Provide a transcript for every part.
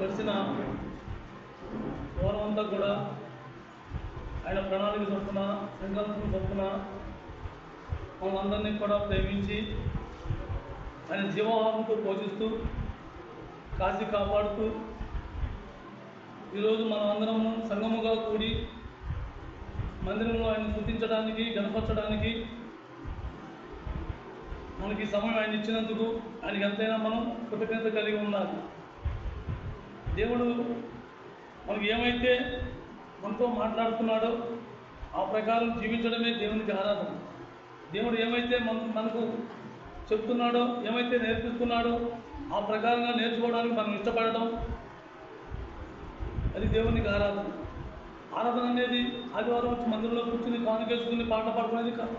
గడిచిన వారం అంతా కూడా ఆయన ప్రణాళిక చొప్పున సంకల్పం చొప్పున మనందరినీ కూడా ప్రేమించి ఆయన జీవాహారంతో పోషిస్తూ కాచి కాపాడుతూ ఈరోజు మనం అందరము సంగముగా కూడి మందిరంలో ఆయన స్తుతించడానికి గణపరచడానికి మనకి సమయం ఆయన ఇచ్చినందుకు ఆయనకి ఎంతైనా మనం కృతజ్ఞత కలిగి ఉండాలి. దేవుడు మనకి ఏమైతే మనతో మాట్లాడుతున్నాడో ఆ ప్రకారం జీవించడమే దేవునికి ఆరాధన. దేవుడు ఏమైతే మనకు చెప్తున్నాడో, ఏమైతే నేర్పిస్తున్నాడో ఆ ప్రకారంగా నేర్చుకోవడానికి మనం ఇష్టపడడం, అది దేవునికి ఆరాధన. ఆరాధన అనేది ఆదివారం వచ్చి మందిరంలో కూర్చుని కానుకేసుకుని పాట పాడుకునేది కాదు.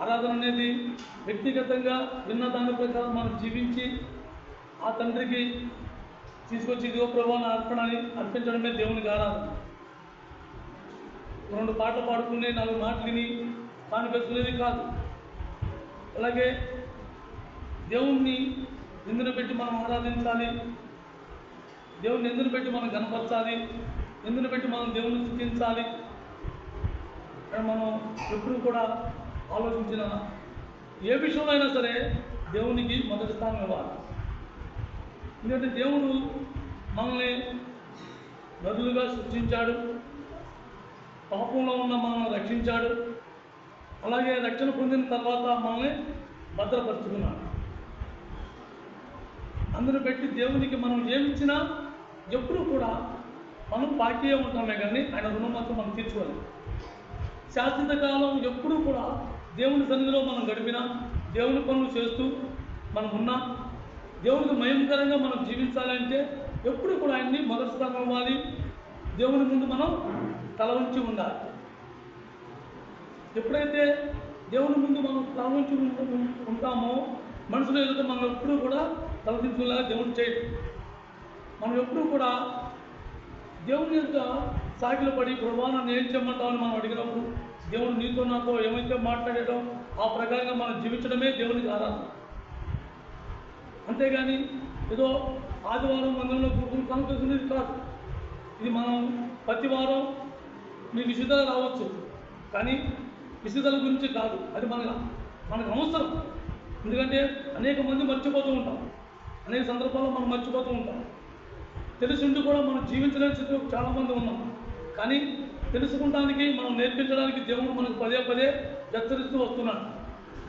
ఆరాధన అనేది వ్యక్తిగతంగా విన్న దాని ప్రకారం మనం జీవించి ఆ తండ్రికి తీసుకొచ్చి ఇదిగో ప్రభువా నా అర్పణ అని అర్పించడమే దేవునికి ఆరాధన. 2 పాటలు పాడుకునే 4 మాటలు విని కానుకేసుకునేది కాదు. అలాగే దేవుణ్ణి ఎందును పెట్టి మనం ఆరాధించాలి, దేవుణ్ణి ఎందును పెట్టి మనం కనపరచాలి, ఎందును పెట్టి మనం దేవుణ్ణి స్తుతించాలి అని మనం ఎప్పుడు కూడా ఆలోచించిన ఏ విషయంలో అయినా సరే దేవునికి మొదటి స్థానం ఇవ్వాలి. ఎందుకంటే దేవుడు మనల్ని నదులుగా సృష్టించాడు, పాపంలో ఉన్న మనల్ని రక్షించాడు, అలాగే రక్షణ పొందిన తర్వాత మనల్ని భద్రపరుచుకున్నాడు. అందును పెట్టి దేవునికి మనం ఏమిచ్చినా ఎప్పుడూ కూడా మనం బాకీయే ఉంటామే కానీ ఆయన రుణం మాత్రం మనం తీర్చుకోవాలి. శాశ్వత కాలం ఎప్పుడూ కూడా దేవుని సన్నిధిలో మనం గడిపినా, దేవుని పనులు చేస్తూ మనం ఉన్నా, దేవునికి మహిమకరంగా మనం జీవించాలంటే ఎప్పుడు కూడా ఆయన్ని మొదటి స్థానం ఇవ్వాలి. దేవుని ముందు మనం తల ఉంచి ఉండాలి. ఎప్పుడైతే దేవుని ముందు మనం తల ఉంచి ఉంటామో మనసులో ఎదుట మనం ఎప్పుడూ కూడా తలదించుకునేలా దేవుడు చేయడు. మనం ఎప్పుడూ కూడా దేవుని యొక్క సాగిలో పడి ప్రభువా నన్ను ఏం చేయమంటామని మనం అడిగినప్పుడు దేవుడు నీతో నాతో ఏమైతే మాట్లాడేటో ఆ ప్రకారంగా మనం జీవించడమే దేవునికి ఆరాధన. అంతేగాని ఏదో ఆదివారం మందిరంలో కూర్చుని కనుకొస్తున్నది కాదు. ఇది మనం ప్రతి వారం మీ విశుద్ధత రావచ్చు, కానీ విశుద్ధల గురించి కాదు. అది మనకు అవసరం. ఎందుకంటే అనేక మంది మర్చిపోతూ ఉంటాం, అనేక సందర్భాల్లో మనం మర్చిపోతూ ఉంటాం. తెలుసుండి కూడా మనం జీవించలేని స్థితిలో చాలామంది ఉన్నాం. కానీ తెలుసుకుంటానికి మనం నేర్పించడానికి దేవుడు మనకు పదే పదే హెచ్చరిస్తూ వస్తున్నాడు.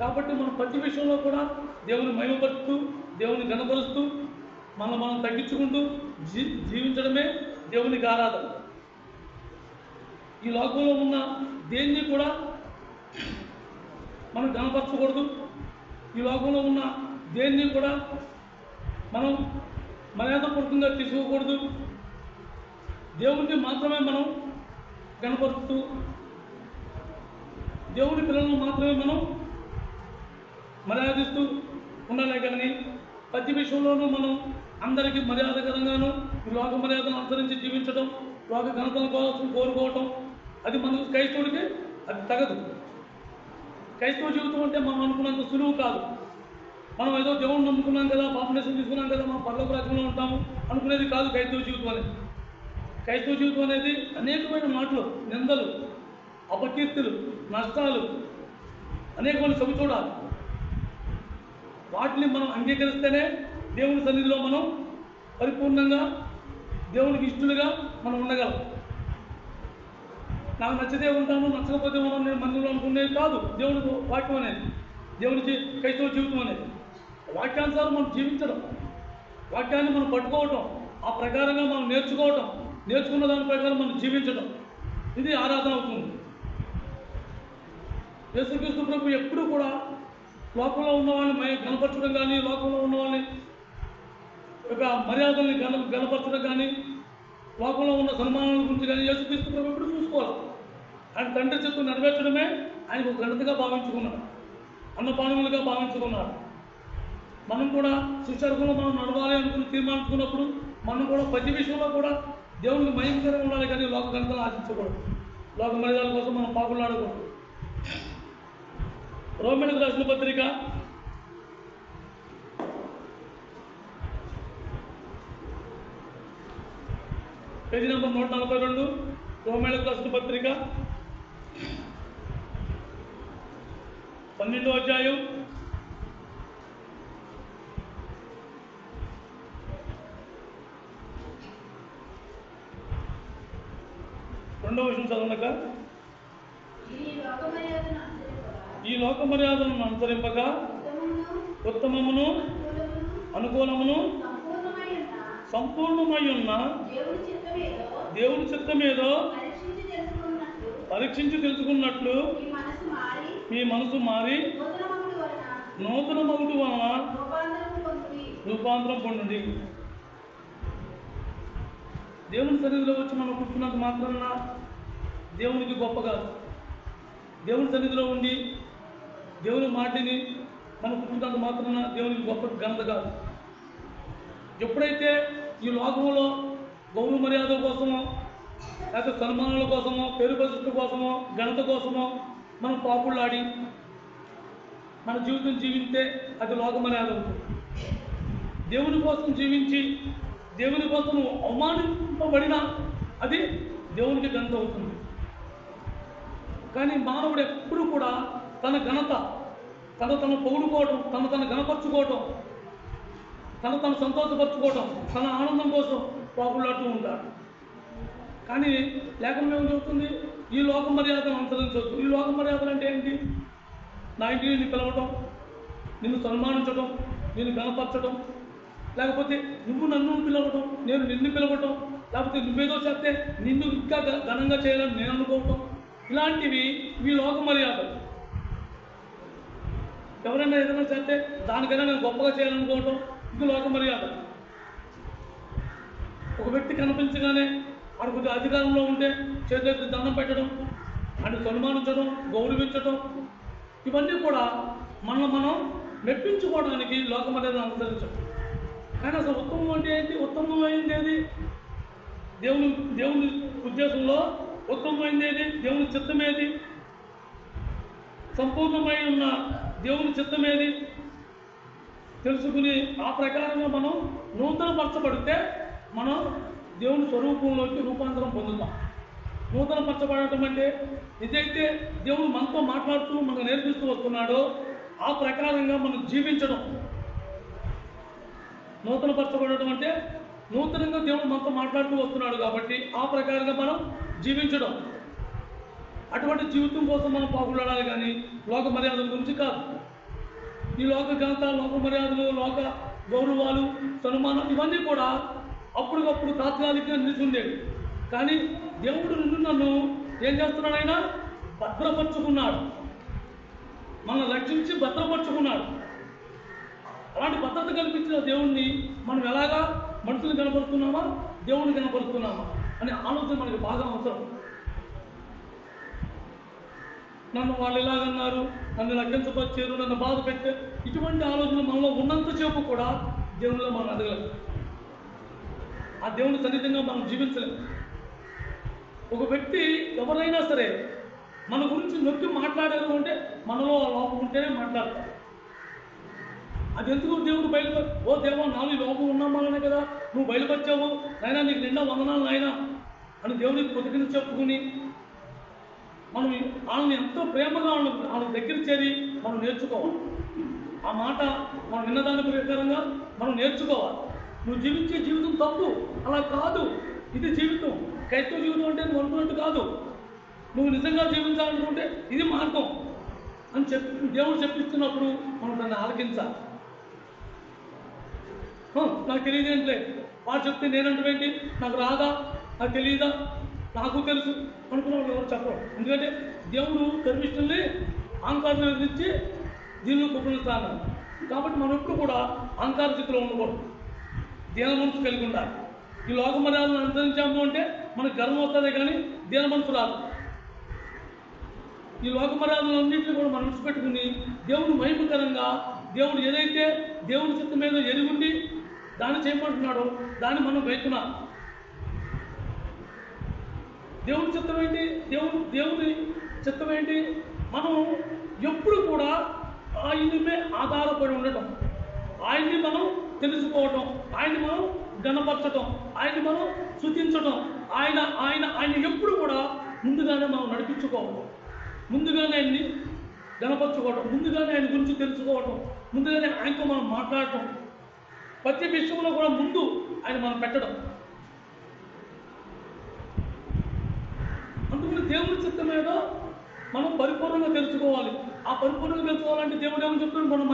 కాబట్టి మనం ప్రతి విషయంలో కూడా దేవుని మహిమపరుస్తూ, దేవుని గణపరుస్తూ, మనం తగ్గించుకుంటూ జీవించడమే దేవునికి ఆరాధన. ఈ లోకంలో ఉన్న దేన్ని కూడా మనం గణపరచకూడదు. ఈ లోకంలో ఉన్న దేన్ని కూడా మనం మర్యాదపూర్వకంగా తీసుకోకూడదు. దేవుడిని మాత్రమే మనం కనపరుస్తూ, దేవుడి పిల్లలను మాత్రమే మనం మర్యాదిస్తూ ఉండాలి. కానీ ప్రతి విషయంలోనూ మనం అందరికీ మర్యాదకరంగాను ఈ లోక మర్యాదను అనుసరించి జీవించడం, లోక ఘనతల కోసం కోరుకోవటం, అది మనకు క్రైస్తవుడికి అది తగదు. క్రైస్తవ జీవితం అంటే మనం అనుకున్నంత సులువు కాదు. మనం ఏదో దేవుడిని నమ్ముకున్నాం కదా, పాపనేసం తీసుకున్నాం కదా, మనం పరలోక రాజ్యంలో ఉంటాము అనుకునేది కాదు క్రైస్తవ జీవితం అనేది. క్రైస్తవ జీవితం అనేది అనేకమైన మాటలు, నిందలు, అపకీర్తులు, నష్టాలు, అనేకమైన చవి చూడాలి. వాటిని మనం అంగీకరిస్తేనే దేవుని సన్నిధిలో మనం పరిపూర్ణంగా దేవునికి ఇష్టలుగా మనం ఉండగలం. నాకు నచ్చితే ఉంటాను, నచ్చకపోతే మనం నేను మందిరంలో అనుకునేది కాదు దేవుని వాక్యం అనేది, దేవుని క్రైస్తవ జీవితం అనేది. వాక్యానుసారం మనం జీవించడం, వాక్యాన్ని మనం పట్టుకోవటం, ఆ ప్రకారంగా మనం నేర్చుకోవటం, నేర్చుకున్న దాని ప్రకారం మనం జీవించడం, ఇది ఆరాధన అవుతుంది. యేసుక్రీస్తు ప్రభు ఎప్పుడూ కూడా లోకంలో ఉన్న వాళ్ళని గణపరచడం కానీ, లోకంలో ఉన్న వాళ్ళని యొక్క మర్యాదల్ని గణపరచడం కానీ, లోకంలో ఉన్న సన్మానాల గురించి కానీ యేసుక్రీస్తు ప్రభు ఎప్పుడు చూసుకోవాలి. ఆయన తండ్రి చిత్తం నెరవేర్చడమే ఆయనకు ఘనతగా భావించుకున్నాడు, అన్నపానములుగా భావించుకున్నాడు. మనం కూడా శిష్యర్గంలో మనం నడవాలి అనుకుని తీర్మానించుకున్నప్పుడు మనం కూడా ప్రతి విషయంలో కూడా దేవునికి మహిమకరంగా ఉండాలి, కానీ లోక ఘనతను ఆశించకూడదు, లోక మర్యాదల కోసం మనం పాకులాడకూడదు. రోమీయులకు రాసిన పత్రిక పేజీ నెంబర్ 142, రోమేయులకు రాసిన పత్రిక 12వ అధ్యాయం 2వ వచనం చదవనక, ఈ లోక మర్యాదలను అనుసరింపక ఉత్తమమును అనుకూలమును సంపూర్ణమై ఉన్న దేవుని చిత్తమేదో పరీక్షించి తెలుసుకున్నట్లు మీ మనసు మారి నూతన మగుడు వలన రూపాంతరం పొందండి. దేవుని సన్నిధిలో వచ్చి మనం కూర్చున్నంత మాత్రాన దేవునికి గొప్ప కాదు. దేవుని సన్నిధిలో ఉండి దేవుని మాటిని మనం కూర్చున్నంత మాత్రాన దేవునికి గొప్ప ఘనత కాదు. ఎప్పుడైతే ఈ లోకంలో గౌరవ మర్యాదల కోసమో లేకపోతే సన్మానాల కోసమో పేరు ప్రతిష్ట కోసమో ఘనత కోసమో మనం పాపుళ్ళాడి మన జీవితం జీవిస్తే అది లోక మర్యాద అవుతుంది. దేవుని కోసం జీవించి దేవుని కోసం అవమానింపబడినా అది దేవునికి ఘనత అవుతుంది. కానీ మానవుడు ఎప్పుడు కూడా తన ఘనత తను పొగుడుకోవటం, తను ఘనపరుచుకోవటం, తను సంతోషపరచుకోవటం, తన ఆనందం కోసం పాపులాడుతూ ఉంటాడు. కానీ లేఖనం ఏం చెబుతుంది? ఈ లోక మర్యాదను అనుసరించవచ్చు. ఈ లోక మర్యాదలు అంటే ఏంటి? నా ఇంటిని నిన్ను పిలవటం, నిన్ను సన్మానించడం, నిన్ను ఘనపరచడం, లేకపోతే నువ్వు నన్ను పిలవటం, నేను నిన్ను పిలవటం, లేకపోతే నువ్వేదో చేస్తే నిన్ను ఇంకా ఘనంగా చేయాలని నేను అనుకోవటం, ఇలాంటివి ఈ లోక మర్యాదలు. ఎవరైనా ఏదైనా చేస్తే దానికైనా నేను గొప్పగా చేయాలనుకోవటం ఇది లోక మర్యాద. ఒక వ్యక్తి కనిపించగానే వాడు కొద్దిగా అధికారంలో ఉంటే చేతులెత్తి దండం పెట్టడం, అంటే సన్మానించడం, గౌరవించడం, ఇవన్నీ కూడా మనం మెప్పించుకోవడానికి లోక మర్యాదను అనుసరించడం. కానీ అసలు ఉత్తమం అంటే ఏంటి? ఉత్తమమైంది ఏది? దేవుని ఉద్దేశంలో ఉత్తమమైంది ఏది? దేవుని చిత్తమేది? సంపూర్ణమై ఉన్న దేవుని చిత్తమేది తెలుసుకుని ఆ ప్రకారంగా మనం నూతన పరచబడితే మనం దేవుని స్వరూపంలోకి రూపాంతరం పొందుతాం. నూతన పరచబడటం అంటే ఇదైతే దేవుడు మనతో మాట్లాడుతూ మనకు నేర్పిస్తూ వస్తున్నాడో ఆ ప్రకారంగా మనం జీవించడం. నూతన పరచబడటం అంటే నూతనంగా దేవుడు మనతో మాట్లాడుతూ వస్తున్నాడు కాబట్టి ఆ ప్రకారంగా మనం జీవించడం. అటువంటి జీవితం కోసం మనం పాకులాడాలి కానీ లోక మర్యాదల గురించి కాదు. ఈ లోక ఘనత, లోక మర్యాదలు, లోక గౌరవాలు, సన్మానం ఇవన్నీ కూడా అప్పటికప్పుడు తాత్కాలికంగా నిలిచిండేవి. కానీ దేవుడు నన్ను ఏం చేస్తున్నాడు? ఆయన భద్రపరుచుకున్నాడు, మనల్ని రక్షించి భద్రపరుచుకున్నాడు. అలాంటి భద్రత కల్పించిన దేవుణ్ణి మనం ఎలాగా మనుషులు కనపరుస్తున్నామా, దేవుడిని కనపరుస్తున్నామా అనే ఆలోచన మనకి బాగా అవసరం. నన్ను వాళ్ళు ఇలాగన్నారు, నన్ను లగ్గించపరిచారు, నన్ను బాధ పెట్టారు, ఇటువంటి ఆలోచన మనలో ఉన్నంతసేపు కూడా దేవునిలో మనం ఎదగలేము. ఆ దేవుని సన్నిధంగా మనం జీవించలేము. ఒక వ్యక్తి ఎవరైనా సరే మన గురించి నొక్కి మాట్లాడారు అంటే మనలో ఆ లోపం ఉంటేనే మాట్లాడతారు. అది ఎందుకు దేవుడు ఓ దేవా నాలుగు లోపం ఉన్నామాలనే కదా నువ్వు బయలుపరిచావు, నాయనా నీకు నిండా వందనాలు నాయనా అని దేవునికి పొద్దుకుని చెప్పుకుని మనం వాళ్ళని ఎంతో ప్రేమగా వాళ్ళ దగ్గర చేరి మనం నేర్చుకోవాలి. ఆ మాట మనం విన్నదాని ప్రకారంగా మనం నేర్చుకోవాలి. నువ్వు జీవించే జీవితం తప్పు, అలా కాదు, ఇది జీవితం. క్రైస్తవ జీవితం అంటే నువ్వు అనుకున్నట్టు కాదు. నువ్వు నిజంగా జీవించాలనుకుంటే ఇది మార్గం అని దేవుడు చెప్పిస్తున్నప్పుడు మనం దాన్ని ఆలకించాలి. నాకు తెలియదేంట్లే, వాడు చెప్తే నేనంటే నాకు రాదా, నాకు తెలియదా, నాకు తెలుసు అనుకున్న వాళ్ళు ఎవరు చెప్పరు. ఎందుకంటే దేవుడు గర్విష్ఠుల్ని అహంకారం ఎదిరించి దీనిలో కుప్పనిస్తాను. కాబట్టి మనం ఎప్పుడు కూడా అహంకార స్థితిలో ఉండకూడదు, దీన మనసు కలిగి ఉండాలి. ఈ లోక మర్యాదలను అనుసరించాము అంటే మనకు గర్వం వస్తుందే కానీ దీన మనసు రాదు. ఈ లోక మర్యాదలన్నింటినీ కూడా మనం విడిచిపెట్టుకుని దేవుని మహిమకరంగా దేవుడు ఏదైతే దేవుని చిత్తం మీద ఎరుగుండి దాన్ని చేయమంటున్నాడో దాన్ని మనం వెళ్తున్నాం. దేవుని చిత్తం ఏంటి? దేవుని చిత్తం ఏంటి? మనం ఎప్పుడు కూడా ఆయనమే ఆధారపడి ఉండటం, ఆయన్ని మనం తెలుసుకోవటం, ఆయన్ని మనం ఘనపరచటం, ఆయన్ని మనం స్తుతించటం, ఆయన ఎప్పుడు కూడా ముందుగానే మనం నడిపించుకోవడం, ముందుగానే ఆయన్ని గణపరచుకోవడం, ముందుగానే ఆయన గురించి తెలుసుకోవడం, ముందుగానే ఆయనతో మనం మాట్లాడటం, ప్రతి విషయంలో కూడా ముందు ఆయన మనం పెట్టడం. అందుకని దేవుని చిత్తం మీద మనం పరిపూర్ణంగా తెలుసుకోవాలి. ఆ పరిపూర్ణంగా తెలుసుకోవాలంటే దేవుడు ఏమని చెప్తున్నాడు?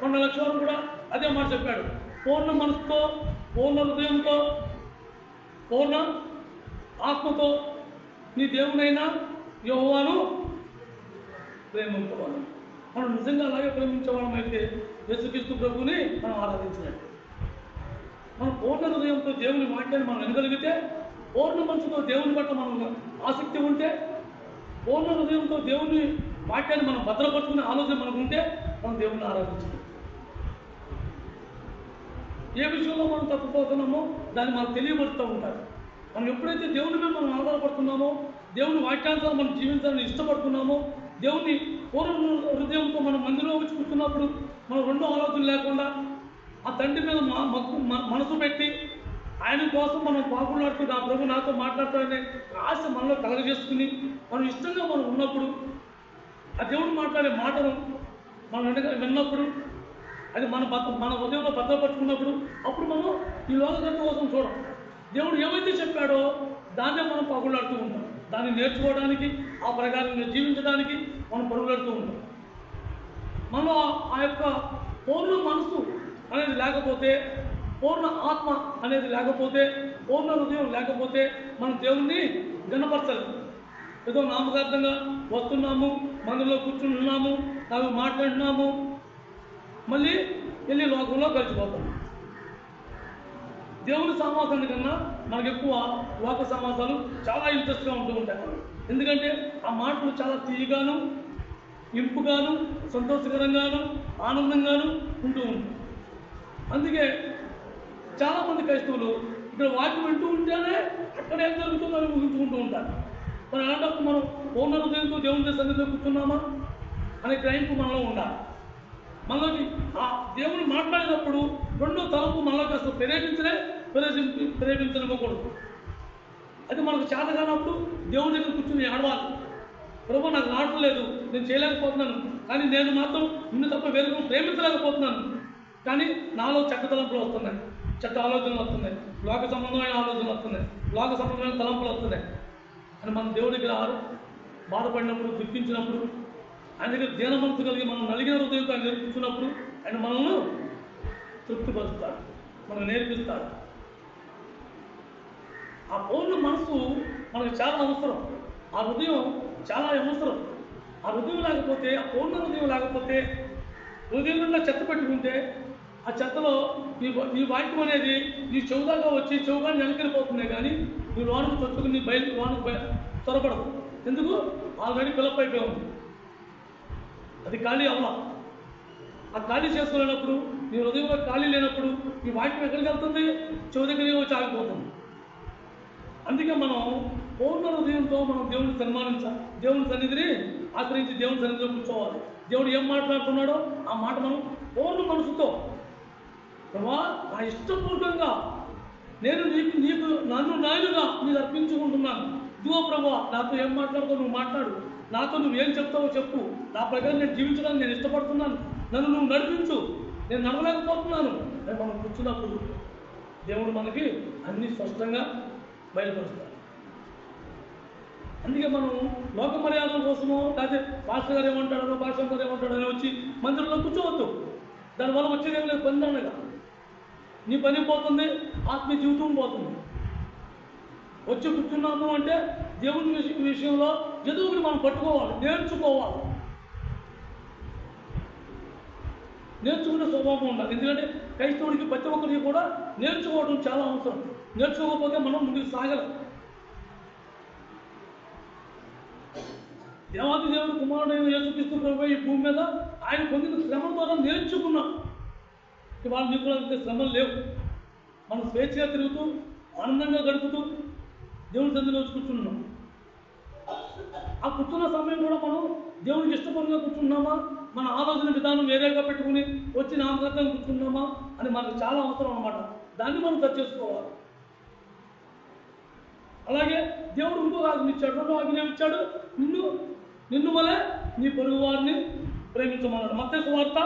మన లక్ష్యాలు కూడా అదే మాట చెప్పాడు. పూర్ణ మనసుతో, పూర్ణ హృదయంతో, పూర్ణ ఆత్మతో నీ దేవునైనా యెహోవాను ప్రేమించవాలి. మనం నిజంగా అలాగే ప్రేమించేవాళ్ళం అయితే యేసుక్రీస్తు ప్రభువుని మనం ఆరాధించినట్టు. మనం పూర్ణ హృదయంతో దేవుని వాక్యాన్ని మనం వినగలిగితే, పూర్ణ మనసుతో దేవుని పట్ల మనం ఆసక్తి ఉంటే, పూర్ణ హృదయంతో దేవుని వాక్యాన్ని మనం భద్రపరుచుకునే ఆలోచన మనకు ఉంటే మనం దేవుని ఆరాధించాలి. ఏ విషయంలో మనం తప్పిపోతున్నామో దాన్ని మనం తెలియబడుతూ ఉంటారు. మనం ఎప్పుడైతే దేవుని మీద మనం ఆధారపడుతున్నామో, దేవుని వాక్యానుసారం మనం జీవించాలని ఇష్టపడుతున్నామో, దేవుని పూర్ణ హృదయంతో మనం మందిలో వచ్చి కూర్చున్నప్పుడు మనం రెండో ఆలోచన లేకుండా ఆ తండ్రి మీద మనసు పెట్టి ఆయన కోసం మనం పాకులాడుతూ నా ప్రభు నాతో మాట్లాడతాడనే ఆశ మనలో కలగజేసుకుని మనం ఇష్టంగా మనం ఉన్నప్పుడు, ఆ దేవుడు మాట్లాడే మాటను మనం విన్నప్పుడు, అది మన హృదయంలో భద్రపరుచుకున్నప్పుడు, అప్పుడు మనం ఈ లోకగత కోసం చూడం. దేవుడు ఏమైతే చెప్పాడో దాన్నే మనం పాకులాడుతూ ఉంటాం. దాన్ని నేర్చుకోవడానికి, ఆ ప్రకారంగా జీవించడానికి మనం పరుగులాడుతూ ఉంటాం. మనలో ఆ యొక్క పూర్ణ మనసు అనేది లేకపోతే, పూర్ణ ఆత్మ అనేది లేకపోతే, పూర్ణ హృదయం లేకపోతే మనం దేవుణ్ణి గణపరచలేము. ఏదో నామకార్థంగా వస్తున్నాము, మందులో కూర్చుంటున్నాము, అవి మాట్లాడుతున్నాము, మళ్ళీ వెళ్ళి లోకంలో కలిసిపోతాము. దేవుని సమాసాన్ని కన్నా మనకు ఎక్కువ లోక సమాసాలు చాలా ఇంట్రెస్ట్గా ఉంటూ ఉంటాయి. ఎందుకంటే ఆ మాటలు చాలా తీయగాను, ఇంపుగాను, సంతోషకరంగాను, ఆనందంగాను ఉంటూ ఉంటాయి. అందుకే చాలామంది క్రైస్తవులు ఇక్కడ వాక్యం వింటూ ఉంటేనే అక్కడ ఏం జరుగుతుందని ఊహించుకుంటూ ఉంటారు. మరి అలాంటప్పుడు మనం పూర్ణ హృదయంతో దేవుని సన్నిధిలో కూర్చున్నామా అనే గ్రహింపు మనలో ఉండాలి. మనలోకి ఆ దేవుని మాట్లాడేటప్పుడు రెండో తలంపు మనలోకి అసలు ప్రేరేపించనివ్వకూడదు. అది మనకు చేత కానప్పుడు దేవుని దగ్గర కూర్చుని ఆడవాలి. ప్రభు నాకు ఆడలేదు, నేను చేయలేకపోతున్నాను, కానీ నేను మాత్రం నిన్ను తప్ప వేరొకరు ప్రేమించలేకపోతున్నాను, కానీ నాలో చెడ్డ తలంపులు వస్తున్నాయి, చెడ్డ ఆలోచనలు వస్తున్నాయి, లోక సంబంధమైన ఆలోచనలు వస్తున్నాయి, లోక సంబంధమైన తలంపులు వస్తున్నాయి అని మనం దేవుడి దగ్గర బాధపడినప్పుడు, దుఃఖించినప్పుడు, ఆయన దగ్గర దీన మనసు కలిగి మనం నలిగిన హృదయంతో ఆయన నేర్పించినప్పుడు ఆయన మనల్ని తృప్తిపరుస్తాడు, మనకు నేర్పిస్తాడు. ఆ పూర్ణ మనసు మనకు చాలా అవసరం. ఆ హృదయం చాలా అవసరం. ఆ హృదయం లేకపోతే, ఆ పూర్ణ హృదయం లేకపోతే, హృదయం నిండా చెత్త పెట్టుకుంటే ఆ చెత్తలో నీ వాక్యం అనేది నీ చెవుదాకా వచ్చి చెవుగాని వెనకెళ్ళిపోతుంది, కానీ నీ లోనికి చొచ్చుకుని లోనికి త్వరపడదు. ఎందుకు? ఆల్రెడీ ఫిలప్ అయిపోయి ఉంది, అది ఖాళీ అవ్వ. ఆ ఖాళీ చేసుకోలేనప్పుడు, నీ హృదయంలో ఖాళీ లేనప్పుడు ఈ వాక్యం ఎక్కడికి వెళ్తుంది? చెవు దగ్గరికి వచ్చి ఆగిపోతుంది. అందుకే మనం పూర్ణ హృదయంతో మనం దేవుని సన్మానించాలి, దేవుని సన్నిధిని ఆశ్రయించి దేవుని సన్నిధిలో కూర్చోవాలి. దేవుడు ఏం మాట్లాడుతున్నాడో ఆ మాట మనం పూర్ణ మనసుతో, ప్రభా నా ఇష్టపూర్వకంగా నేను నీకు నన్ను నాయనుగా నీకు అర్పించుకుంటున్నాను. ఇదిగో ప్రభా నాతో ఏం మాట్లాడుతావు నువ్వు మాట్లాడు, నాతో నువ్వు ఏం చెప్తావో చెప్పు, నా ప్రకారం నేను జీవించడానికి నేను ఇష్టపడుతున్నాను, నన్ను నువ్వు నడిపించు, నేను నడవలేకపోతున్నాను అని మనం కూర్చున్నప్పుడు దేవుడు మనకి అన్ని స్పష్టంగా బయలుపరుస్తాడు. అందుకే మనం లోక మర్యాదల కోసమో, లేకపోతే పాస్టర్ గారు ఏమంటాడో, పాస్టర్ గారు ఏమంటాడో అని వచ్చి మందిరంలో కూర్చోవద్దు. దానివల్ల వచ్చేది ఏం లేదు, పని అనగా నీ పని పోతుంది, ఆత్మీయ జీవితం పోతుంది. వచ్చి కూర్చున్నాము అంటే దేవుని విషయంలో ఏదో ఒకటి మనం పట్టుకోవాలి, నేర్చుకోవాలి. నేర్చుకునే స్వభావం ఉండాలి. ఎందుకంటే క్రైస్తవుడికి ప్రతి ఒక్కరికి కూడా నేర్చుకోవడం చాలా అవసరం. నేర్చుకోకపోతే మనం ముందుకు సాగలం. దేవాది దేవుడు కుమారుడైన యేసుక్రీస్తు ప్రభువు ఈ భూమి మీద ఆయన పొందిన శ్రమల ద్వారా నేర్చుకున్నాం. ఇవాళ నీకు అంతే శ్రమలు లేవు. మనం స్వేచ్ఛగా తిరుగుతూ ఆనందంగా గడుపుతూ దేవుని సన్నిధిలో వచ్చి కూర్చున్నాం. ఆ కూర్చున్న సమయం కూడా మనం దేవునికి ఇష్టపరంగా కూర్చున్నామా, మన ఆలోచన విధానం వేరేగా పెట్టుకుని వచ్చి నామకార్థంగా కూర్చున్నామా అని మనకు చాలా అవసరం అన్నమాట. దాన్ని మనం సరి చేసుకోవాలి. అలాగే దేవుడు ఇంకొక ఆజ్ఞ ఇచ్చాడు, రెండో ఆజ్ఞ ఇచ్చాడు, నిన్ను వలె నీ పొరుగు వారిని ప్రేమించమన్నాడు. మత్తయి సువార్త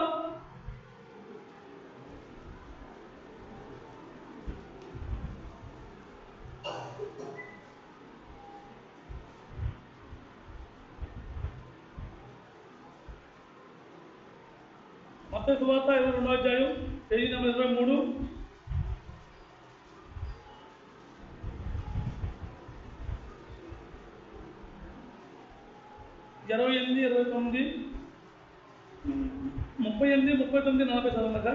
22వ అధ్యాయం పేజీ నెంబర్ 23. ఇరవై 29, 38, 39, 40 చదవక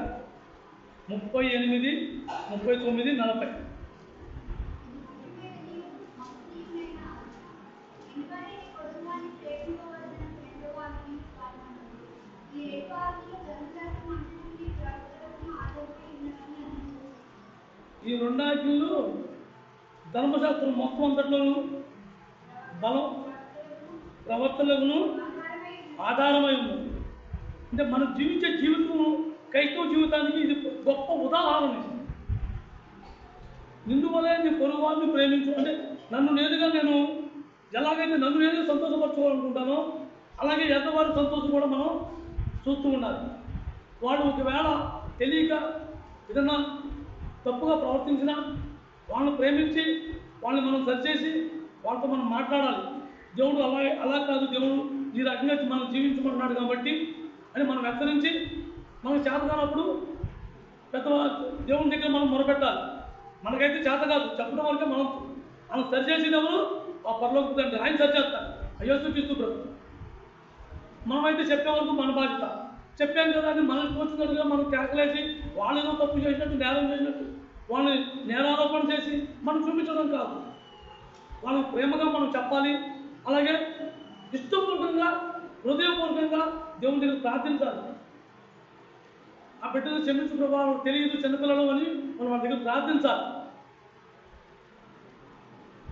38, 39, 40. ఈ రెండు ఆజ్ఞలు ధర్మశాస్త్రం మొత్తం అంతట్లోనూ బలం ప్రవర్తనలను ఆధారమై ఉంది. అంటే మనం జీవించే జీవితం క్రైస్తవ జీవితానికి ఇది గొప్ప ఉదాహరణ. నిన్ను వలె నీ పొరుగు వారిని ప్రేమించు అంటే నేను ఎలాగైతే నన్ను నేనే సంతోషపరచుకోవాలనుకుంటానో అలాగే ఎంతవారి సంతోషం కూడా మనం చూస్తూ ఉండాలి. వాడు ఒకవేళ తెలియక ఏదన్నా తప్పుగా ప్రవర్తించినా వాళ్ళని ప్రేమించి వాళ్ళని మనం సరిచేసి వాళ్ళతో మనం మాట్లాడాలి. దేవుడు అలా కాదు, దేవుడు ఈ రకంగా మనం జీవించమంటున్నాడు కాబట్టి అని మనం హెచ్చరించి మనకు చేత కానప్పుడు దేవుని దగ్గర మనం మొరపెట్టాలి. మనకైతే చేత కాదు, చెప్పడం వరకే మనం సరిచేసేది ఎవరు? ఆ పరలోకపు తండ్రి, ఆయన సరిచేస్తాడు. యేసుక్రీస్తు ప్రభు. మనమైతే చెప్పే వరకు మన బాధ్యత. చెప్పాం కదా అని మనల్ని తోచినట్టుగా మనం కేకలేసి వాళ్ళేదో తప్పు చేసినట్టు, నేరం చేసినట్టు వాళ్ళని నేరారోపణ చేసి మనం చూపించడం కాదు. వాళ్ళకి ప్రేమగా మనం చెప్పాలి. అలాగే ఇష్టపూర్వకంగా హృదయపూర్వకంగా దేవుని దగ్గర ప్రార్థించాలి. ఆ బిడ్డను క్షమించు ప్రభావం తెలియదు చిన్నపిల్లలు అని మనం వాళ్ళ దగ్గర ప్రార్థించాలి.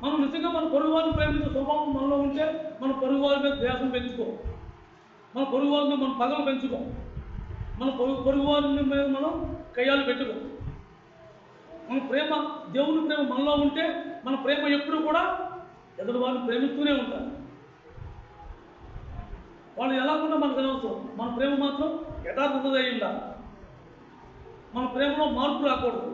మనం నిజంగా మన పొరుగు వారిని ప్రేమించే స్వభావం మనలో ఉంటే మన పొరుగు వారి మీద ద్వేషం పెంచుకో, మన పొరుగు వారి మీద మనం పగలు పెంచుకో, మన పొరుగు వారి మీద మనం కయ్యాలు పెట్టుకో. మన ప్రేమ, దేవుని ప్రేమ మనలో ఉంటే మన ప్రేమ ఎప్పుడు కూడా ఎదుటి వారిని ప్రేమిస్తూనే ఉంటారు. వాళ్ళు ఎలాగున్నా మనకు అనవసరం, మన ప్రేమ మాత్రం యథార్థత ఉండాలి. మన ప్రేమలో మార్పు రాకూడదు.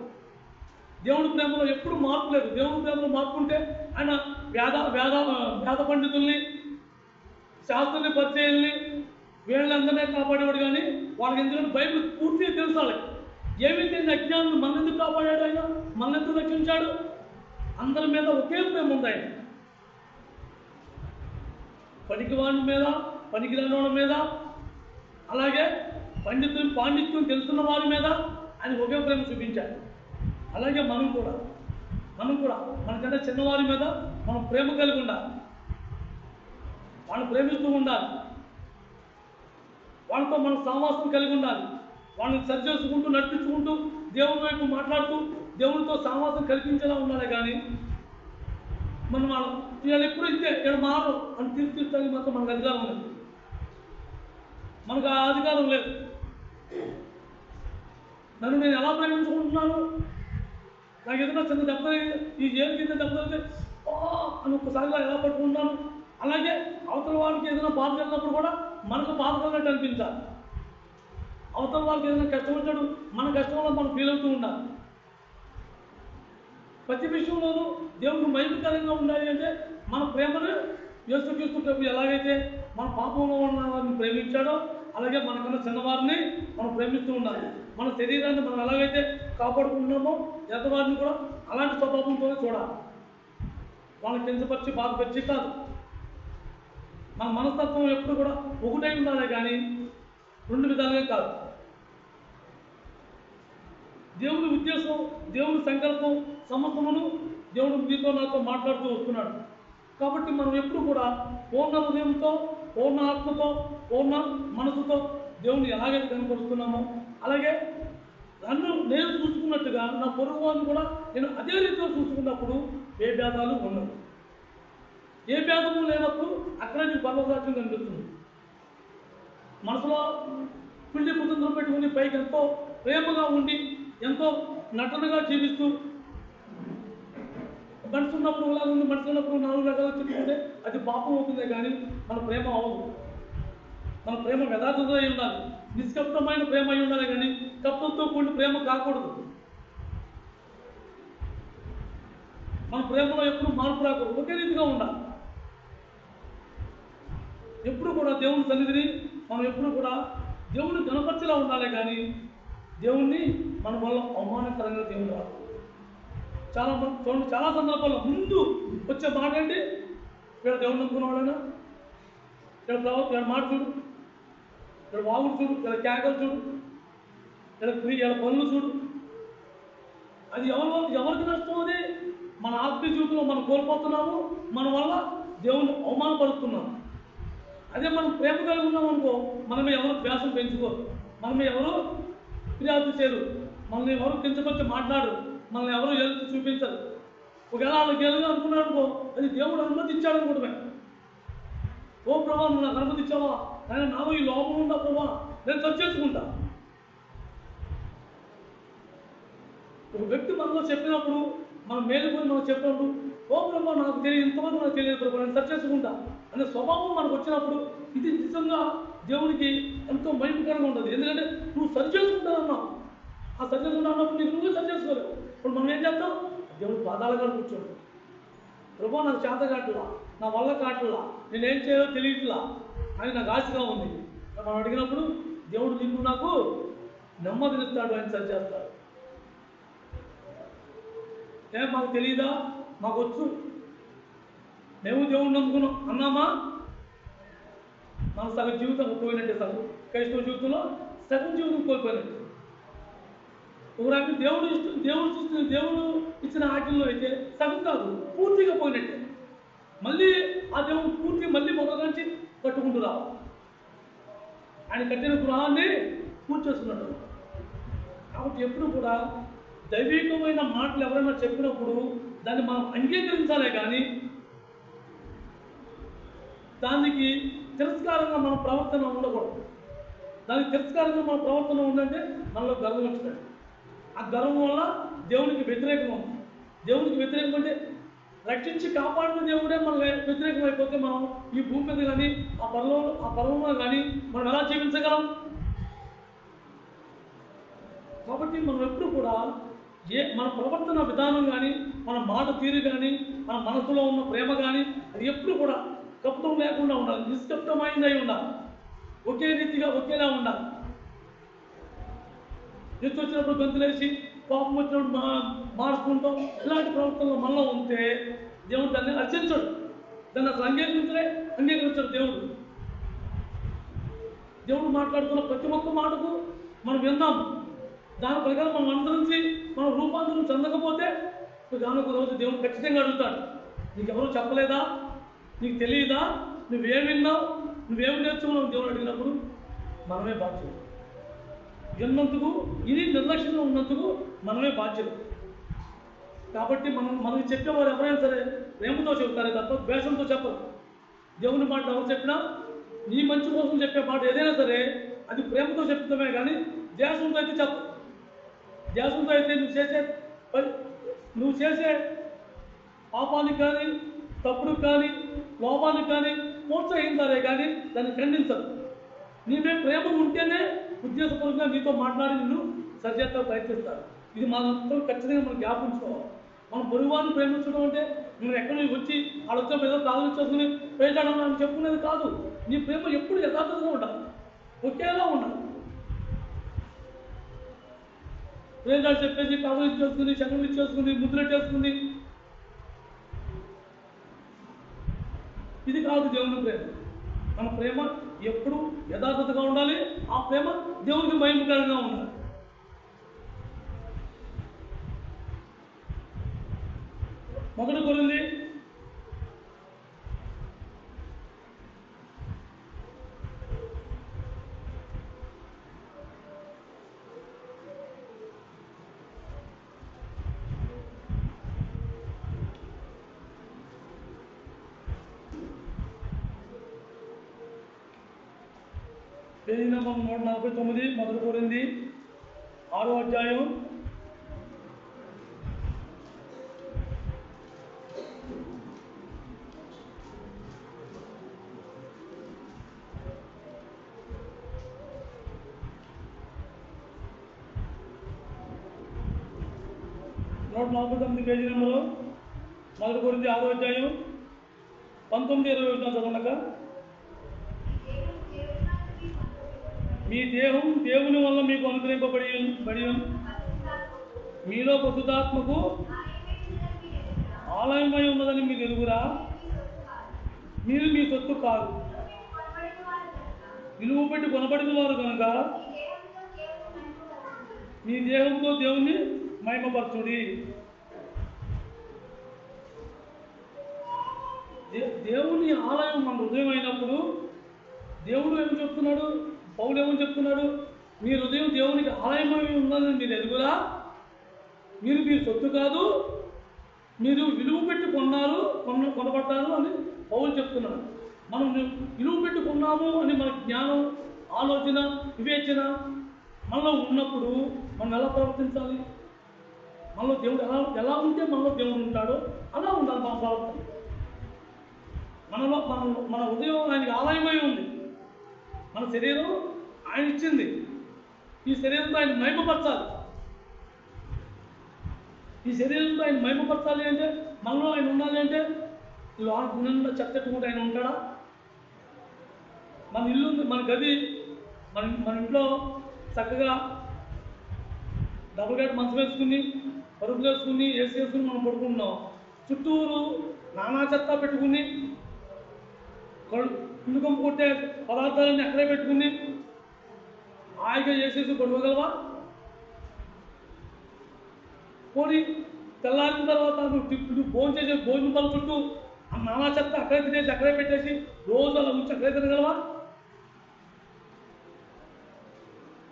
దేవుని ప్రేమలో ఎప్పుడు మార్పు లేదు. దేవుని ప్రేమలో మార్పు ఉంటే ఆయన వేద పండితుల్ని, శాస్త్రుల్ని, పరిచయాల్ని వీళ్ళందరినీ కాపాడేవాడు. కానీ వాళ్ళకి ఎందుకంటే బైబిల్ పూర్తిగా తెలుసాలి. ఏమైతే అజ్ఞానులు మనెందుకు కాపాడాడు, ఆయన మనెందుకు రక్షించాడు? అందరి మీద ఒకే ప్రేమ ఉంది. ఆయన పనికివాడి మీద, పనికిరాని వాళ్ళ మీద, అలాగే పాండిత్యం తెలుసున్న వారి మీద ఆయన ఒకే ప్రేమ చూపించాడు. అలాగే మనం కూడా మనకంటే చిన్నవారి మీద మనం ప్రేమ కలిగి ఉండాలి. వాళ్ళని ప్రేమిస్తూ ఉండాలి. వాళ్ళతో మనం సహవాసం కలిగి ఉండాలి. వాళ్ళని సరిచేసుకుంటూ, నడిపించుకుంటూ, దేవుని వైపు మాట్లాడుతూ, దేవునితో సహవాసం కల్పించేలా ఉండాలి. కానీ మనం వీళ్ళు ఎప్పుడు ఇస్తే ఇక్కడ మారు అని తీర్చిస్తానికి మాత్రం మనకు అధికారం లేదు. మనకు ఆ అధికారం లేదు. నన్ను నేను ఎలా ప్రేమించుకుంటున్నాను? నాకు ఏదైనా చిన్న దెబ్బ, ఈ ఏం కింద దెబ్బతే అని ఒక్కసారిగా ఎలా పట్టుకుంటున్నాను? అలాగే అవతల వాళ్ళకి ఏదైనా బాధ కలిగినప్పుడు కూడా మనకు బాధ కలిగినట్టు అనిపించాలి. అవతల వాళ్ళకి ఏదైనా కష్టం వచ్చాడు, మన కష్టం వల్ల మనం ఫీల్ అవుతూ ఉండాలి. ప్రతి విషయంలోనూ దేవుడికి మహిమకరంగా ఉండాలి. అంటే మన ప్రేమను యేసుక్రీస్తు ప్రభు ఎలాగైతే మన పాపంలో ఉన్న వారిని ప్రేమించాడో అలాగే మనకన్నా చిన్నవారిని మనం ప్రేమిస్తూ ఉండాలి. మన శరీరాన్ని మనం ఎలాగైతే కాపాడుకుంటున్నామో ఎదవారిని కూడా అలాంటి స్వభావంతోనే చూడాలి. వాళ్ళని కించపరిచి బాధపరిచి కాదు. మన మనస్తత్వం ఎప్పుడు కూడా ఒకటై ఉండాలి, కానీ రెండు విధాలుగా కాదు. దేవుని ఉద్దేశం, దేవుని సంకల్పం సమస్తమును దేవుడు మీతో నాతో మాట్లాడుతూ వస్తున్నాడు. కాబట్టి మనం ఎప్పుడు కూడా పూర్ణ హృదయంతో, పూర్ణ ఆత్మతో, పూర్ణ మనసుతో దేవుని ఎలాగైతే కనపరుస్తున్నామో అలాగే నన్ను నేను చూసుకున్నట్టుగా నా పొరుగు వారిని కూడా నేను అదే రీతిలో చూసుకున్నప్పుడు ఏ భేదాలు ఉండవు. ఏ భేదము లేనప్పుడు అక్కడ నీకు పర్వరాజ్యం కనిపిస్తుంది. మనసులో పిండి కుటుంబం పెట్టుకుని పైకి ఎంతో ప్రేమగా ఉండి ఎంతో నటనగా జీవిస్తూ మనిషి ఉన్నప్పుడు ఒకలాగా ఉంది, మనిషి ఉన్నప్పుడు 4 రకాలు చెప్పుకుంటే అది పాపం అవుతుందే కానీ మన ప్రేమ అవ్వదు. మన ప్రేమ యథార్థత అయి ఉండాలి, నిష్కప్టమైన ప్రేమ అయి ఉండాలి కానీ కప్టంతో కూడిన ప్రేమ కాకూడదు. మన ప్రేమలో ఎప్పుడు మార్పు రాకూడదు, ఒకే రీతిగా ఉండాలి. ఎప్పుడు కూడా దేవుని సన్నిధిని మనం ఎప్పుడు కూడా దేవుని గణపరిచేలా ఉండాలి కానీ దేవుణ్ణి మన వల్ల అవమానకరంగా దేవుడు రాదు. చాలా మంది చూడండి, చాలా సందర్భాల్లో ముందు వచ్చే మాట ఏంటి, ఇక్కడ దేవుడు నమ్ముకున్నవాడైనా ఇక్కడ మాట చూడు, ఇక్కడ వాగుడు చూడు, ఇక్కడ కేకలు చూడు, ఇక్కడ పనులు చూడు. అది ఎవరికి నష్టం? అది మన ఆత్మీయ జీవితంలో మనం కోల్పోతున్నాము, మన వల్ల దేవుని అవమానపరుస్తున్నాము. అదే మనం ప్రేమ కలిగి ఉన్నాం అనుకో, మనమే ఎవరు ద్వేషం పెంచుకోరు, మనమే ఎవరు ఫిర్యాదు చేయరు, మనల్ని ఎవరు కించపరిచి మాట్లాడరు, మనల్ని ఎవరు ఎదురు చూపించరు. ఒకవేళ వాళ్ళకి ఏదైనా అనుకున్నాడు అనుకో, అది దేవుడు అనుమతించాడు అనుకుంటున్నా. ఓ ప్రభా, నువ్వు నాకు అనుమతించావా, ఆయన నాలో ఈ లోపం ఉందా ప్రభా, నేను సరి చేసుకుంటా. ఒక వ్యక్తి మనలో చెప్పినప్పుడు మనం మేలుకొని మనం చెప్పినప్పుడు, ఓ ప్రభా నాకు తెలియదు, ఇంతవరకు నాకు తెలియదు ప్రభా, నేను సరి చేసుకుంటా అనే స్వభావం మనకు వచ్చినప్పుడు ఇది నిజంగా దేవునికి ఎంతో మహిమకరంగా ఉంటుంది. ఎందుకంటే నువ్వు సరి చేసుకుంటానన్నావు, ఆ సరి చేసుకుంటా అన్నప్పుడు నీకు నువ్వే సరి చేసుకోలేవు. ఇప్పుడు మనం ఏం చేస్తాం, దేవుడు పాదాలుగా కూర్చోండి, ప్రభా నాకు చేత కావట్లా, నా వల్ల కావట్లా, నేనేం చేయాలో తెలియట్లా అని నాకు ఆశగా ఉంది మనం అడిగినప్పుడు దేవుడు నిన్ను నాకు నెమ్మదినిస్తాడు, ఆయన సరి చేస్తాడు. మాకు తెలియదా, మాకు వచ్చు, మేము దేవుడిని నమ్ముకున్నాం అన్నామా, మన సగం జీవితం పోయినట్టే. సగం క్రైస్తవ జీవితంలో సగం జీవితం కోల్పోయినట్టు. ఒక రకంగా దేవుడు ఇచ్చిన ఆజ్ఞల్లో అయితే సగం కాదు, పూర్తిగా పోయినట్టే. మళ్ళీ ఆ దేవుడు పూర్తిగా మళ్ళీ మొదటి నుంచి కట్టుకుంటూ రావాలి. ఆయన కట్టిన గృహాన్ని పూర్తి చేస్తున్నాడు. కాబట్టి ఎప్పుడు కూడా దైవికమైన మాటలు ఎవరైనా చెప్పినప్పుడు దాన్ని మనం అంగీకరించాలే కానీ దానికి తిరస్కారంగా మన ప్రవర్తన ఉండకూడదు. దానికి తిరస్కారంగా మన ప్రవర్తన ఉందంటే మనలో గర్వం వచ్చినట్టు. ఆ గర్వం వల్ల దేవునికి వ్యతిరేకం ఉంది. దేవునికి వ్యతిరేకం అంటే రక్షించి కాపాడిన దేవుడే మనకు వ్యతిరేకం అయిపోతే మనం ఈ భూమి మీద కానీ ఆ పర్వంలో కానీ మనం ఎలా జీవించగలం? కాబట్టి మనం ఎప్పుడు కూడా మన ప్రవర్తన విధానం కానీ, మన మాట తీరు కానీ, మన మనసులో ఉన్న ప్రేమ కానీ అది ఎప్పుడు కూడా కపటం లేకుండా ఉండాలి, నిష్కప్టమైందై ఉండాలి, ఒకే రీతిగా ఒకేలా ఉండాలి. ఎత్తు వచ్చినప్పుడు గంతులేసి, కోపం వచ్చినప్పుడు మార్చుకుంటాం, ఇలాంటి ప్రవర్తనలో మనలో ఉంటే దేవుడు దాన్ని అర్చించడు, దాన్ని అసలు అంగీకరించడు. దేవుడు మాట్లాడుతున్న ప్రతి ఒక్క మాటకు మనం విందాం, దాని ప్రకారం మనం అనుసరించి మనం రూపాంతరం చెందకపోతే దానికి రోజు దేవుడు ఖచ్చితంగా అడుగుతాడు, నీకెవరూ చెప్పలేదా, నీకు తెలియదా, నువ్వేమి విన్నావు, నువ్వేమి నేర్చుకున్నావు? దేవుడు అడిగినప్పుడు మనమే బాధ్యులు. విన్నందుకు ఇది నిర్లక్ష్యంగా ఉన్నందుకు మనమే బాధ్యులు. కాబట్టి మనకి చెప్పేవారు ఎవరైనా సరే ప్రేమతో చెబుతారే తప్ప ద్వేషంతో చెప్పరు. దేవుని మాట ఎవరు చెప్పినా నీ మంచి కోసం చెప్పే మాట ఏదైనా సరే అది ప్రేమతో చెప్తామే కానీ ద్వేషంతో అయితే చెప్పు. ద్వేషంతో అయితే నువ్వు చేసే పాపానికి కానీ, తప్పుడుకి కానీ, లోపానికి కానీ ప్రోత్సహించాలే కానీ దాన్ని ఖండించదు. నీవే ప్రేమ ఉంటేనే ఉద్దేశపూర్వకంగా నీతో మాట్లాడి నిన్ను సరిచేస్తా ప్రయత్నిస్తారు. ఇది మనంతా ఖచ్చితంగా మనం జ్ఞాపించుకోవాలి. మనం పొరుగువారిని ప్రేమించడం అంటే నువ్వు ఎక్కడి నుంచి వచ్చి వాళ్ళ వచ్చే ఏదో ప్రారంభించుకుని పేటాడని అని చెప్పుకునేది కాదు. నీ ప్రేమ ఎప్పుడు యథార్థంగా ఉండాలి, ఒకేలా ఉండాలి. ప్రేమాలు చెప్పేసి కవర్ ఇచ్చేసుకుని, శకలు ఇచ్చేసుకుని, ముద్రెట్టేసుకుని, ఇది కాదు దేవుని ప్రేమ. మన ప్రేమ ఎప్పుడు యథార్థతగా ఉండాలి, ఆ ప్రేమ దేవునికి మహిమకరంగా ఉండాలి. మొదటి కొరింథీ 149 మొదటి కొరింథీ 6వ అధ్యాయం 149 పేజీ నెంబరు 1 కొరింథీ 6వ అధ్యాయం 19-20 చదవనక. మీ దేహం దేవుని వల్ల మీకు అనుగ్రహింపబడి మీలో పరిశుద్ధాత్మకు ఆలయమై ఉన్నదని మీరు ఎరుగురా. మీరు మీ సొత్తు కాదు, విలువ పెట్టి కొనబడిన వారు కనుక మీ దేహంతో దేవుని మహిమపరచుడి. దేవుని ఆలయం మన హృదయం అయినప్పుడు దేవుడు ఏమి చెప్తున్నాడు, పౌలు ఏమని చెప్తున్నాడు? మీ హృదయం దేవునికి ఆలయమై ఉందని మీరు ఎరుగురా. మీరు మీ సొత్తు కాదు, మీరు విలువ పెట్టి కొనబడ్డారు అని పౌలు చెప్తున్నాడు. మనం విలువ పెట్టి కొన్నాము అని మన జ్ఞానం, ఆలోచన, వివేచన మనలో ఉన్నప్పుడు మనం ఎలా ప్రవర్తించాలి? మనలో దేవుడు ఎలా ఉంటే మనలో దేవుడు ఉంటాడో అలా ఉండాలి మన ప్రవర్తన. మన హృదయం ఆయనకి ఆలయమై ఉంది. మన శరీరం ఆయన ఇచ్చింది. ఈ శరీరంతో ఆయన మహిమపరచాలి. ఈ శరీరంతో ఆయన మహిమపరచాలి అంటే మనలో ఆయన ఉండాలి అంటే నిండా చెత్తట్టుకుంటే ఆయన ఉంటాడా? మన ఇల్లు ఉంది, మన గది, మన ఇంట్లో చక్కగా డబుల్ గేట్ మంచం వేసుకుని, పరుపులు వేసుకుని, ఏసీ వేసుకుని మనం పడుకుంటున్నాం. చుట్టూరు నానా చెత్త పెట్టుకుని, కుండుకంపు కొట్టే పదార్థాలన్నీ అక్కడే పెట్టుకుని హాయిగా చేసేసి పడుకోగలవా? పోనీ తెల్లారిన తర్వాత నువ్వు భోజనం పనుల చుట్టూ నానా చెత్త అక్కడే తినేసి అక్కడే పెట్టేసి రోజు అలా ఉంచి అక్కడే తినగలవా?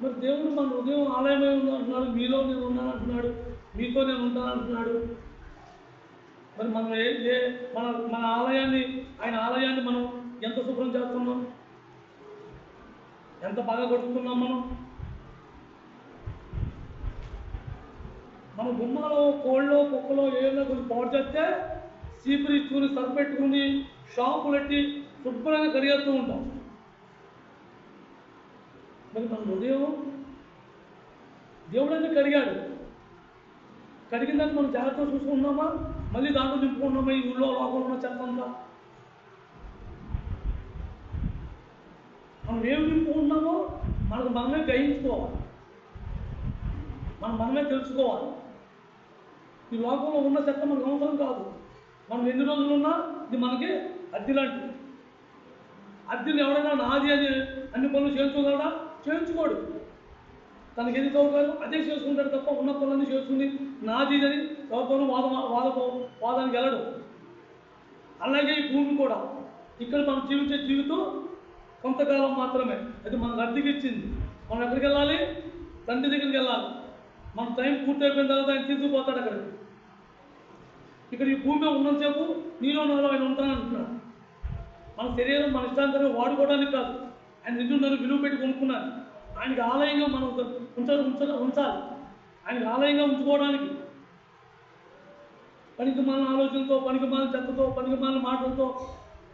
మరి దేవుడు మన హృదయం ఆలయమై అంటున్నాడు, మీలో నేను ఉన్నాను అంటున్నాడు, మీతో నేను ఉంటాను అంటున్నాడు. మరి మనం మన ఆలయాన్ని, ఆయన ఆలయాన్ని మనం ఎంత శుభ్రం చేస్తున్నాం, ఎంత బాగా గడుపుతున్నాం? మన గుమ్మాలో కోళ్ళో కుక్కలో ఏదో కొంచెం పాడు చేస్తే చీపురు ఇచ్చుకుని సరిపెట్టుకుని షాంపులు పెట్టి శుభ్రంగా కడిగేస్తూ ఉంటాం. మరి మన హృదయం దేవుడైతే కడిగాడు. కడిగిన దాన్ని మనం జాగ్రత్తగా చూసుకుంటున్నామా? మళ్ళీ దాంట్లో నింపుకుంటున్నామా? ఈ ఊళ్ళో లోపల ఉన్న చెత్త అంతా మనం ఏమి నింపుకుంటున్నామో మనకు మనమే గ్రహించుకోవాలి, మనమే తెలుసుకోవాలి. ఈ లోకంలో ఉన్న చెత్త మనకు అవసరం కాదు. మనం ఎన్ని రోజులు ఉన్నా ఇది మనకి అద్దె లాంటిది. అద్దెలు ఎవరైనా నాది అని అన్ని పనులు చేయించుకోగలడా? చేయించుకోడు. తనకి ఎన్ని సౌకర్యాలు అదే చేసుకుంటాడు తప్ప ఉన్న పనులన్నీ చేసుకుని నాది అని ఎవరితోనూ వాదానికి వెళ్ళడు. అలాగే ఈ భూమి కూడా ఇక్కడ మనం జీవించే జీవితం కొంతకాలం మాత్రమే. అది మనకు అద్దెకి ఇచ్చింది. మనం ఎక్కడికి వెళ్ళాలి? తండ్రి దగ్గరికి వెళ్ళాలి. మన టైం పూర్తయిపోయిన తర్వాత ఆయన తీసుకుపోతాడు అక్కడికి. ఇక్కడ ఈ భూమి ఉన్నంతసేపు నీలో నాలో ఆయన ఉంటానంటున్నాడు. మన శరీరం మన ఇష్టాంతరం వాడుకోవడానికి కాదు, ఆయన నిన్ను విలువ పెట్టి కొనుక్కున్నాను. ఆయనకి ఆలయంగా మనం ఉంచాలి. ఆయనకి ఆలయంగా ఉంచుకోవడానికి పనికిమాలిన ఆలోచనతో, పనికిమాలిన చెత్తతో, పనికిమాలిన మాటలతో,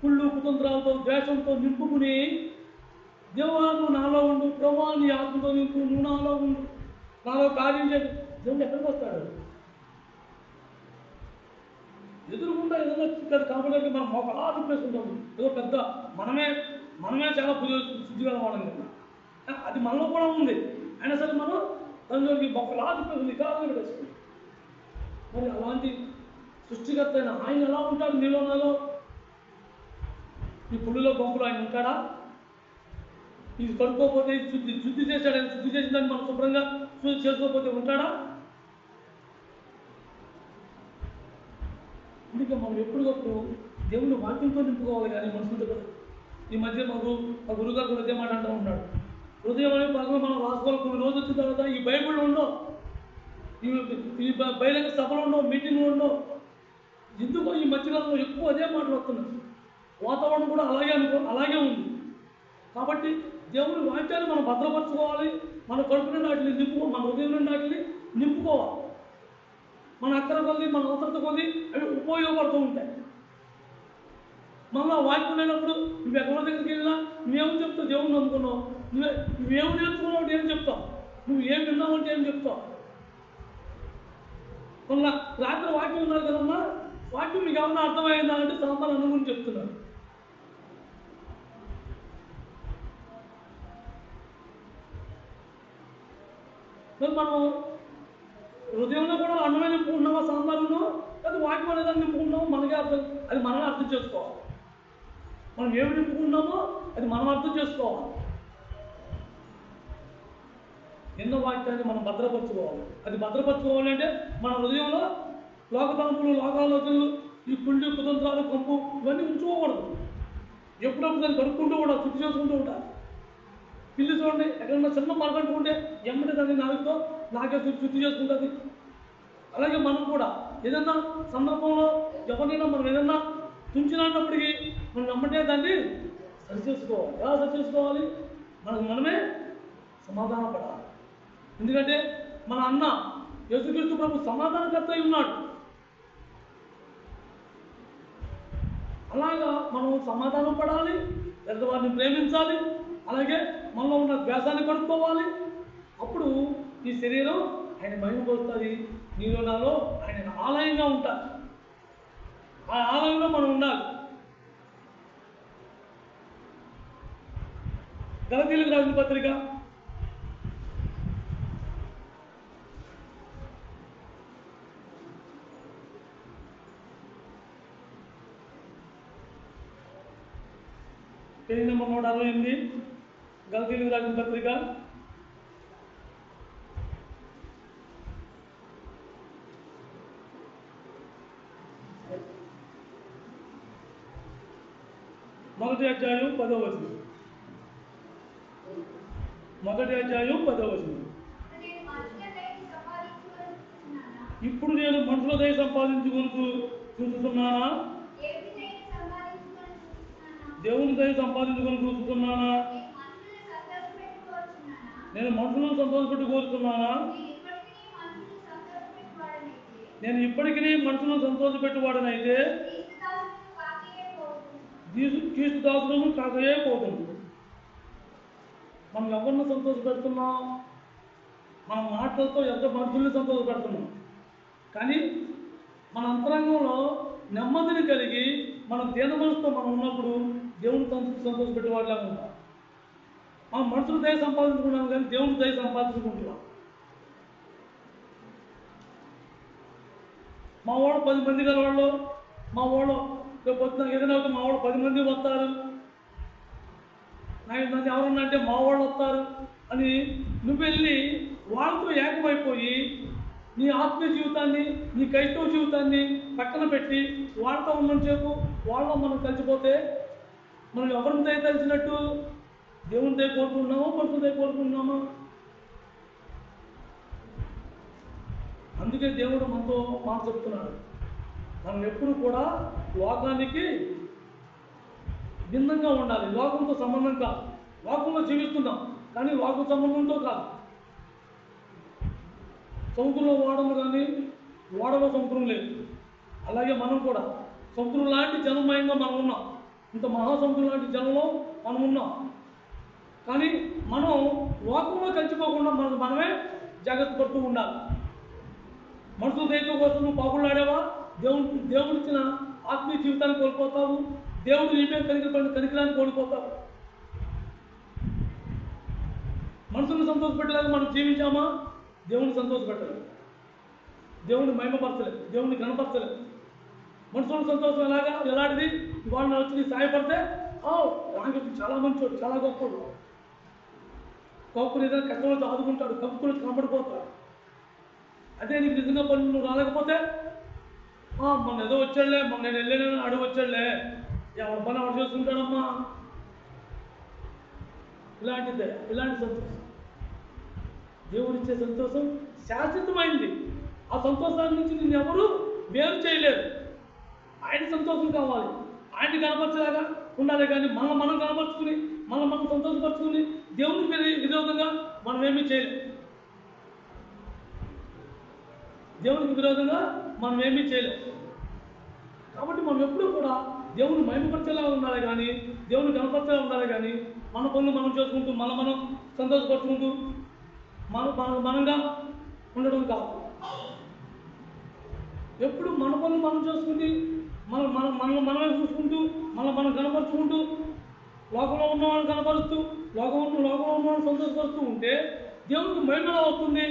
కుళ్ళు కుతంత్రాలతో, ద్వేషంతో నింపుకుని దేవా నువ్వు నాలో ఉండు, ప్రభువా నీ ఆత్మతో నింపు, నువ్వు నాలో ఉండు, నాలో కార్యం చేసి దేవుడు ఎక్కడికి వస్తాడు? ఎదురుకుండా ఏదైనా ఇక్కడ కాబట్టి మనం మొక్కలా తిప్పేసుకుంటాము. ఏదో పెద్ద మనమే చాలా శుద్ధిగా వాళ్ళం కదా. అది మనలో కూడా ఉంది. అయినా సరే మనం దానిలోకి మొక్కలా తిప్పేసుకుంది కాదు పెట్టేసుకుంటాం. మరి అలాంటి సృష్టికర్త అయిన ఆయన ఎలా ఉంటాడు నీలో నాలో? ఈ పుల్లులో గొంపులో ఆయన ఉంటాడా? ఇది కడుక్కోకపోతే శుద్ధి చేశాడు. ఆయన శుద్ధి చేసిన దాన్ని మనం శుభ్రంగా చేసుకోకపోతే ఉంటాడా? అందుకే మనం ఎప్పటికప్పుడు దేవుని వాక్యంతో నింపుకోవాలి కానీ మనుషులతో కదా. ఈ మధ్య మా గురుగారు కూడా ఇదే మాట అంటూ ఉంటాడు. హృదయం అనే భాగంలో మనం రాసుకోవాలి. కొన్ని రోజులు వచ్చిన తర్వాత ఈ బైబిల్లో ఉండవు, ఈ బహిరంగ సభలు ఉండవు, మీటింగ్లు ఉండవు. ఎందుకో ఈ మధ్యకాలంలో ఎక్కువ అదే మాటలు వస్తున్నాయి. వాతావరణం కూడా అలాగే ఉంది. కాబట్టి దేవుని వాక్యాన్ని మనం భద్రపరచుకోవాలి. మన కడుపు నుండి వాటిని మన హృదయం నుండి వాటిని నింపుకోవాలి. మన అక్కర కొద్ది, మన అవసరత కొద్ది అవి ఉపయోగపడుతూ ఉంటాయి. మళ్ళీ వాక్యం లేనప్పుడు నువ్వు ఎక్కడి దగ్గరికి వెళ్ళినా నువ్వేమని చెప్తావు? దేవుని నమ్ముకున్నావు, నువ్వేమి నేర్చుకున్నావు అంటే ఏం చెప్తావు? నువ్వు ఏం విన్నావు అంటే ఏం చెప్తావు? మొన్న రాత్రి వాక్యం ఉన్నారు కదమ్మా, వాక్యం మీకు ఏమన్నా అర్థమైందా అంటే సాంబార్ అన్నం గురించి చెప్తున్నారు. మరి మనం హృదయంలో కూడా అన్నమే నింపుకుంటున్నామా సాంబార్ను, అది వాక్యం అనేది నింపుకుంటున్నామో మనకే అర్థం, అది మనమే అర్థం చేసుకోవాలి. మనం ఏమి నింపుకుంటున్నామో అది మనం అర్థం చేసుకోవాలి. ఎన్నో వాక్యాన్ని మనం భద్రపరచుకోవాలి. అది భద్రపరచుకోవాలి అంటే మన హృదయంలో లోకతలంపులు, లోకాలోచనలు, ఈ కుళ్ళు, కుతంత్రాలు, కంపు ఇవన్నీ ఉంచుకోకూడదు. ఎప్పుడప్పుడు దాన్ని కడుక్కుంటూ కూడా శుద్ధి చేసుకుంటూ ఉంటారు. పిల్లి చూడండి, ఎక్కడన్నా చిన్న మరకంటుకుంటే ఎమ్మటే దాన్ని నాలుగుతో నాకే శుద్ధి చేసుకుంటుంది. అలాగే మనం కూడా ఏదన్నా సందర్భంలో ఎవరినైనా మనం ఏదన్నా తుంచినప్పటికీ మనం ఎమ్మటే దాన్ని సరి చేసుకోవాలి. ఎలా సరి చేసుకోవాలి? మనమే సమాధాన పడాలి. ఎందుకంటే మన అన్న యేసుక్రీస్తు ప్రభు సమాధానకర్త అయి ఉన్నాడు. అలాగా మనం సమాధానం పడాలి, పెద్దవారిని ప్రేమించాలి, అలాగే మనలో ఉన్న ద్వేషాన్ని కడుక్కోవాలి. అప్పుడు ఈ శరీరం ఆయన మహిమపరుస్తుంది. నీలో నాలో ఆయన ఆలయంగా ఉంటారు. ఆ ఆలయంలో మనం ఉండాలి. గలతీయులకు రాసిన పత్రిక 168, గలతీయులకు రాసిన పత్రిక 1వ అధ్యాయం 10వ వచనం. 1వ అధ్యాయం 10వ వచనం. ఇప్పుడు నేను మనుషుల దయ సంపాదించుకొని చూస్తున్నానా, దేవుని దయ సంపాదించుకొని చూస్తున్నానా, నేను మనుషులను సంతోషపెట్టి కోరుతున్నానా, నేను ఇప్పటికీ మనుషులను సంతోషపెట్టువాడనైతే క్రీస్తు దాసులను కాకయే పోతుంది. మనం ఎవరిని సంతోషపెడుతున్నాం? మన మాటలతో ఎంత మనుషుల్ని సంతోషపెడుతున్నాం. కానీ మన అంతరంగంలో నెమ్మదిని కలిగి మన దీన మనసుతో మనం ఉన్నప్పుడు దేవుని సంతోషపెట్టేవాడిలా ఉంటాం. మనం మనుషుల దయ సంపాదించుకున్నాం కానీ దేవుని దయ సంపాదించుకుంటున్నాం. మా వాడు 10 మంది గలవాళ్ళు, మా వాడు పొద్దున ఏదైనా ఒక మా వాడు 10 మంది వస్తారు, నన్ను ఎవరన్నా అంటే మా వాళ్ళు వస్తారు అని నువ్వు వెళ్ళి వాళ్ళతో ఏకమైపోయి నీ ఆత్మీయ జీవితాన్ని, నీ క్రైస్తవ జీవితాన్ని పక్కన పెట్టి వాళ్ళతో ఉన్నంతసేపు వాళ్ళలో మనం కలిసిపోతే మనం ఎవరిని దయ తెలిసినట్టు? దేవుని దయ కోరుకుంటున్నామా, మనుషుల దయ కోరుకుంటున్నామా? అందుకే దేవుడు మనతో మాట చెప్తున్నాడు, మనం ఎప్పుడు కూడా లోకానికి భిన్నంగా ఉండాలి. లోకంతో సంబంధం కాదు. లోకంలో జీవిస్తున్నాం కానీ లోక సంబంధంతో కాదు. సముద్రంలో ఓడము కానీ ఓడలో సముద్రం లేదు. అలాగే మనం కూడా సముద్రం లాంటి జనమయంగా మనం ఉన్నాం. ఇంత మహాసముద్రం లాంటి జనంలో మనం ఉన్నాం. కానీ మనం లోకంలో కలిసిపోకుండా మనమే జాగ్రత్త పడుతూ ఉండాలి. మనుషుల దైవం కోసం నువ్వు పాకులాడేవా, దేవుడిచ్చిన ఆత్మీయ జీవితాన్ని కోల్పోతావు. దేవుడు నీపే కనికరాన్ని కోల్పోతావు. మనుషులను సంతోషపెట్టలేదు మనం జీవించామా, దేవుని సంతోషపెట్టలేదు, దేవుని మహిమపరచలేదు, దేవుని గణపరచలేదు. మనుషుల సంతోషం ఎలాంటిది? ఇవాళ వచ్చి నీ సహాయపడితే రాంగతి చాలా మంచోడు, చాలా గొప్పడు, కప్పులు ఏదైనా కష్టంలో ఆదుకుంటాడు, కప్పులు కనబడిపోతాడు. అదే నీకు నిజంగా పని నువ్వు రాలేకపోతే మొన్న ఏదో వచ్చాడులే, మొన్న నేను వెళ్ళానని అడుగు వచ్చాడులే, ఎవరి పని ఎవరు చేసుకుంటాడమ్మా. ఇలాంటి సంతోషం, దేవుడిచ్చే సంతోషం శాశ్వతమైంది. ఆ సంతోషాన్ని నుంచి నిన్ను ఎవరు వేరు చేయలేరు. ఆయన సంతోషం కావాలి, ఆయన్ని కనపరచేలాగా ఉండాలి. కానీ మనం కనపరుచుకుని మనం సంతోషపరుచుకుని దేవునికి విరోధంగా మనం ఏమీ చేయలేము. దేవునికి విరోధంగా మనం ఏమీ చేయలేము. కాబట్టి మనం ఎప్పుడూ కూడా దేవుని మహిమపరిచేలా ఉండాలి కానీ, దేవుని కనపరిచేలా ఉండాలి కానీ, మన పనులు మనం చేసుకుంటూ మనం సంతోషపరుచుకుంటూ మనంగా ఉండడం కాదు. ఎప్పుడు మన పనులు మనం చేసుకుంది మనమే చూసుకుంటూ మనం కనపరుచుకుంటూ లోకంలో ఉన్నవాళ్ళని కనపరుస్తూ లోకంలో ఉన్నవాళ్ళని సంతోషపరుస్తూ ఉంటే దేవుడికి మహిమ ఎలా అవుతుంది?